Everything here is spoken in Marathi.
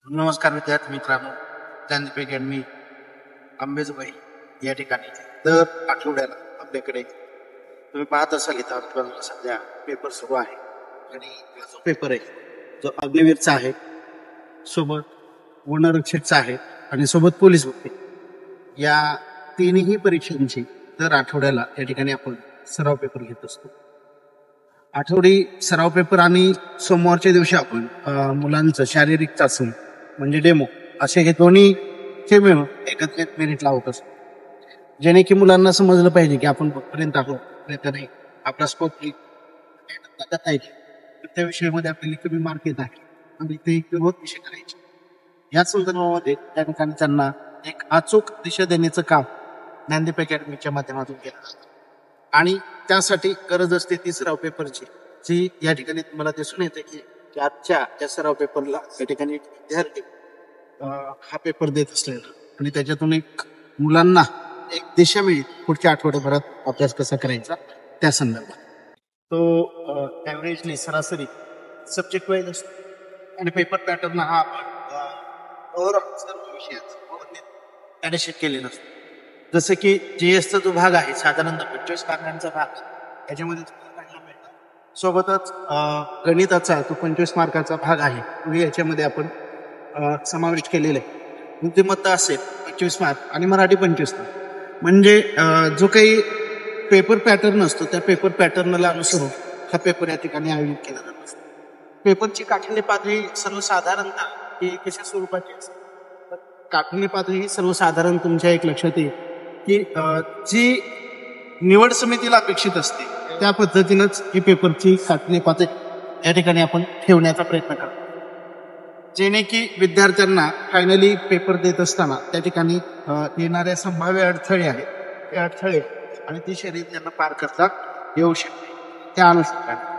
नमस्कार विद्यार्थी मित्रांनो, ज्ञानदीप अकॅडमी अंबेजोगाई या ठिकाणी दर आठवड्याला आपल्याकडे तुम्ही पाहत असाल इथं आपल्याला सध्या पेपर सुरू आहे आणि जो पेपर आहे जो अग्निवीरचा आहे, सोबत वनरक्षकचा आहे आणि सोबत पोलीस भरती या तिन्ही परीक्षांची दर आठवड्याला या ठिकाणी आपण सराव पेपर घेत असतो. आठवडी सराव पेपर आणि सोमवारच्या दिवशी आपण मुलांचं शारीरिक चाचणी म्हणजे डेमो असे हे दोन्हीचे मिळून एकत्रित मेरिट लावत असतो, जेणे की मुलांना समजलं पाहिजे की आपण कुठपर्यंत आहोत नाही, आपला स्कोप नाही त्या विषयामध्ये आपल्याला कमी मार्क येत आहे आणि ते बहुत विषय करायचे. या संदर्भामध्ये त्या ठिकाणी त्यांना एक अचूक दिशा देण्याचं काम ज्ञानदीप अकॅडमीच्या माध्यमातून केलं जातं आणि त्यासाठी गरज असते ती सराव पेपरची, जी या ठिकाणी तुम्हाला दिसून येते की आजच्या या सराव पेपरला या ठिकाणी विद्यार्थी हा पेपर देत असलेला आणि त्याच्यातून एक मुलांना एक दिशा मिळेल पुढच्या आठवड्याभरात अभ्यास कसा करायचा त्या संदर्भात. तो ॲव्हरेजली सरासरी सब्जेक्ट वाईज असतो आणि पेपर पॅटर्न हा आपण ओव्हरऑल सर्व विषयाचा ॲडिशन केलेला असतो. जसं की जीएसचा जो भाग आहे साधारणतः 25 मार्कांचा भाग, त्याच्यामध्ये सोबतच गणिताचा तो 25 मार्काचा भाग आहे, तो याच्यामध्ये आपण समावेश केलेला आहे. बुद्धिमत्ता असेल 25 मार्क आणि मराठी 25 मार्क. म्हणजे जो काही पेपर पॅटर्न असतो त्या पेपर पॅटर्नला अनुसरून हा पेपर या ठिकाणी आयोजित केला जात असतो. पेपरची काठिण्य पातळी सर्वसाधारणतः ही कशा स्वरूपाची असते, तर काठिण्य पातळी ही सर्वसाधारण तुमच्या एक लक्षात येईल की जी निवड समितीला अपेक्षित असते त्या पद्धतीनंच ही पेपरची काठिण्य पातळी या ठिकाणी आपण ठेवण्याचा प्रयत्न करतो, जेणे की विद्यार्थ्यांना फायनली पेपर देत असताना त्या ठिकाणी येणाऱ्या संभाव्य अडथळे आहेत ते अडथळे आणि ती शर्यत त्यांना पार करता येऊ शकते. त्या अनुषंगाने